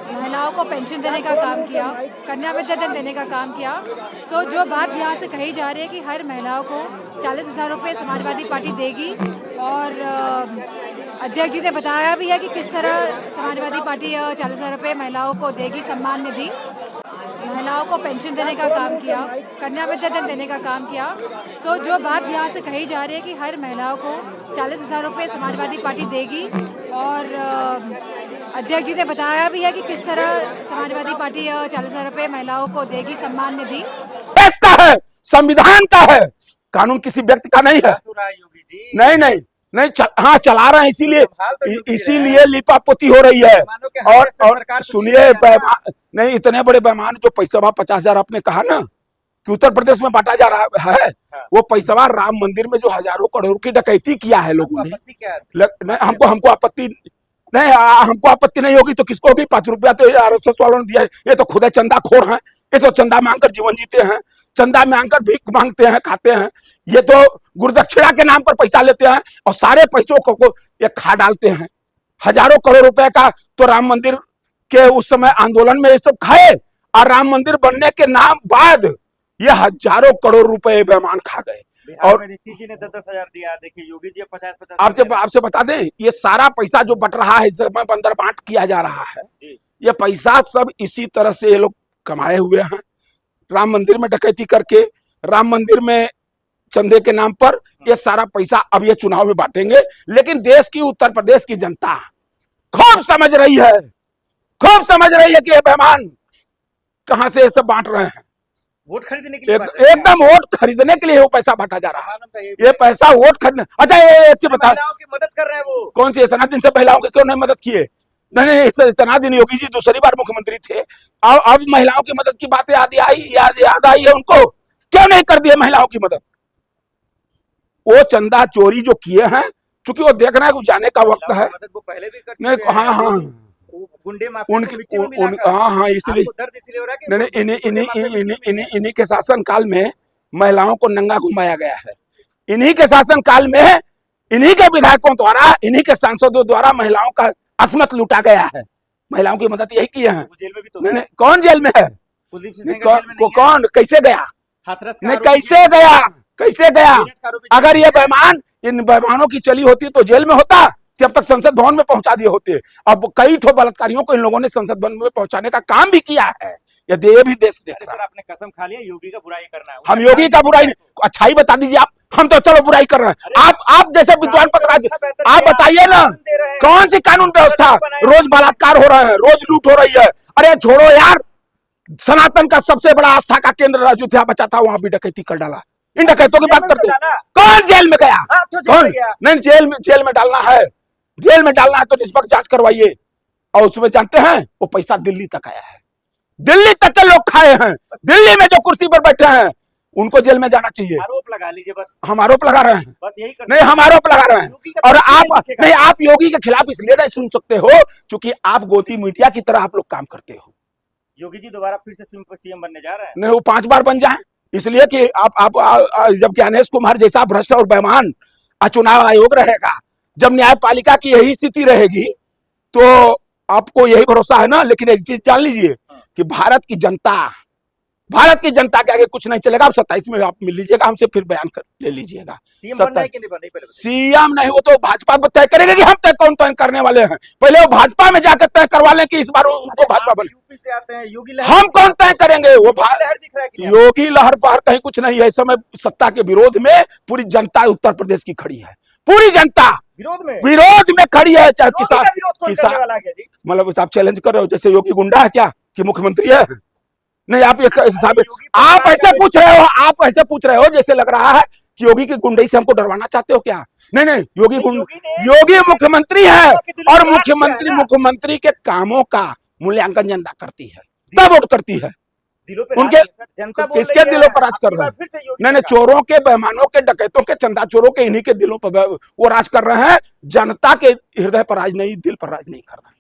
महिलाओं को पेंशन देने का काम किया, कन्या विद्याधन देने का काम किया। तो जो बात यहाँ से कही जा रही है कि हर महिलाओं को 40,000 रुपये समाजवादी पार्टी देगी, और अध्यक्ष जी ने बताया भी है कि किस तरह समाजवादी पार्टी 40,000 रुपये महिलाओं को देगी सम्मान निधि। महिलाओं को पेंशन देने का काम किया, कन्या विद्याधन देने का काम किया। तो जो बात यहाँ से कही जा रही है कि हर महिलाओं को 40,000 रुपये समाजवादी पार्टी देगी, और अध्यक्ष जी ने बताया भी है कि किस तरह समाजवादी पार्टी 40,000 रुपये महिलाओं को देगी सम्मान निधि। देश का है, संविधान का है, कानून किसी व्यक्ति का नहीं है। योगी जी नहीं नहीं नहीं हाँ चला रहे हैं, इसीलिए लिपापोती हो रही है। और सुनिए, नहीं इतने बड़े बेईमान जो पैसा 50,000 आपने कहा ना कि उत्तर प्रदेश में बांटा जा रहा है, वो पैसा राम मंदिर में जो हजारों करोड़ की डकैती किया है लोगों ने। हमको आपत्ति नहीं, हमको आपत्ति नहीं होगी तो किसको होगी? 5 रुपया तो RSS वालों ने दिया है। ये तो खुद चंदा खोर हैं, ये तो चंदा मांगकर जीवन जीते हैं, चंदा मांगकर भीख मांगते हैं, खाते हैं। ये तो गुरुदक्षिणा के नाम पर पैसा लेते हैं और सारे पैसों को ये खा डालते हैं। हजारों करोड़ रुपए का तो राम मंदिर के उस समय आंदोलन में ये सब खाए, और राम मंदिर बनने के नाम बाद ये हजारों करोड़ रुपए बेईमान खा गए। और नीतीश जी ने 10,000 दिया, देखिए योगी जी 50-50। आपसे बता दें, ये सारा पैसा जो बट रहा है, इस समय बंदर बांट किया जा रहा है, ये पैसा सब इसी तरह से ये लोग कमाए हुए हैं। राम मंदिर में डकैती करके, राम मंदिर में चंदे के नाम पर ये सारा पैसा अब ये चुनाव में बांटेंगे। लेकिन देश की, उत्तर प्रदेश की जनता खूब समझ रही है, खूब समझ रही है कि ये बेईमान कहां से ये सब बांट रहे हैं। वोट खरीदने के लिए एकदम वोट खरीदने के लिए वो पैसा बांटा जा रहा है। ये पैसा वोट खरीदने। अच्छा ये अच्छी बता, महिलाओं की मदद कर रहे हैं वो। कौन सी इतना दिन से महिलाओं की क्यों नहीं मदद किए? नहीं, इतना दिन योगी जी दूसरी बार मुख्यमंत्री थे, अब महिलाओं की मदद की बातें याद आई है उनको। क्यों नहीं कर दिए महिलाओं की मदद? वो चंदा चोरी जो किए हैं, चूंकि वो देख रहे हैं जाने का वक्त है। वो पहले भी करते नहीं, हाँ गुंडे हाँ इसलिए इन्हीं के शासन काल में महिलाओं को नंगा घुमाया गया है। इन्हीं के शासन काल में, इन्हीं के विधायकों द्वारा, इन्हीं के सांसदों द्वारा महिलाओं का अस्मत लूटा गया है। महिलाओं की मदद यही किए हैं। जेल में भी तो कौन जेल में है? कौन कैसे गया? नहीं कैसे गया? अगर ये बेईमान, इन बेईमानों की चली होती तो जेल में होता, जब तक संसद भवन में पहुंचा दिए होते। अब कई ठो बलात्कारियों को इन लोगों ने संसद भवन में पहुंचाने का काम भी किया है। यदि ये भी देश देख रहा है। आपने कसम खा लिया योगी का बुराई करना है। हम योगी का बुराई नहीं, अच्छाई बता दीजिए आप। हम तो चलो बुराई कर रहे हैं, आप जैसे विद्वान पत्रकार, आप बताइए ना कौन सी कानून व्यवस्था? रोज बलात्कार हो रहे हैं, रोज लूट हो रही है। अरे छोड़ो यार, सनातन का सबसे बड़ा आस्था का केंद्र अयोध्या बचा था, वहां भी डकैती कर डाला। इन डकैतों की बात करते हैं, कौन जेल में गया? कौन? नहीं, जेल में डालना है, जेल में डालना है तो निष्पक्ष जांच करवाइए। और उसमें जानते हैं वो पैसा दिल्ली तक आया है, दिल्ली तक के लोग खाए हैं। दिल्ली में जो कुर्सी पर बैठे हैं उनको जेल में जाना चाहिए। आरोप लगा लीजिए बस। हम आरोप लगा रहे हैं, बस यही नहीं हम आरोप लगा रहे हैं। और आप योगी के खिलाफ इसलिए नहीं सुन सकते हो क्योंकि आप गोदी मीडिया की तरह आप लोग काम करते हो। योगी जी दोबारा फिर से सीएम बनने जा रहे हैं। नहीं, वो 5 बार बन जाए, इसलिए कि आप जब ज्ञानेश कुमार जैसा भ्रष्ट और बेईमान चुनाव आयोग रहेगा, जब न्यायपालिका की यही स्थिति रहेगी, तो आपको यही भरोसा है ना। लेकिन एक चीज जान लीजिए कि भारत की जनता के आगे कुछ नहीं चलेगा। आप 27 में आप मिल लीजिएगा हमसे, फिर बयान कर ले लीजिएगा। सीएम नहीं, वो तो भाजपा तय करेगा कि हम तय कौन तय करने वाले हैं। पहले वो भाजपा में जाकर तय करवा लें कि इस बार उनको भाजपा बने। यूपी से आते हैं योगी, हम कौन तय करेंगे? वो लहर दिख रहा है। योगी लहर पहर कहीं कुछ नहीं है। इस समय सत्ता के विरोध में पूरी जनता उत्तर प्रदेश की खड़ी है, पूरी जनता विरोध में खड़ी है। चाहे किसान मतलब आप चैलेंज कर रहे हो, जैसे योगी गुंडा है क्या कि मुख्यमंत्री है? नहीं, आप ऐसे पूछ रहे हो जैसे लग रहा है कि योगी की गुंडई से हमको डरवाना चाहते हो क्या? नहीं, योगी मुख्यमंत्री है, और मुख्यमंत्री के कामों का मूल्यांकन जनता करती है, तब वोट करती है। उनके किसके दिलों पर राज कर रहे हैं? नहीं, चोरों के, बेईमानों के, डकैतों के, चंदा चोरों के, इन्हीं के दिलों पर वो राज कर रहे हैं। जनता के हृदय पर राज नहीं, दिल पर राज नहीं कर रहे हैं।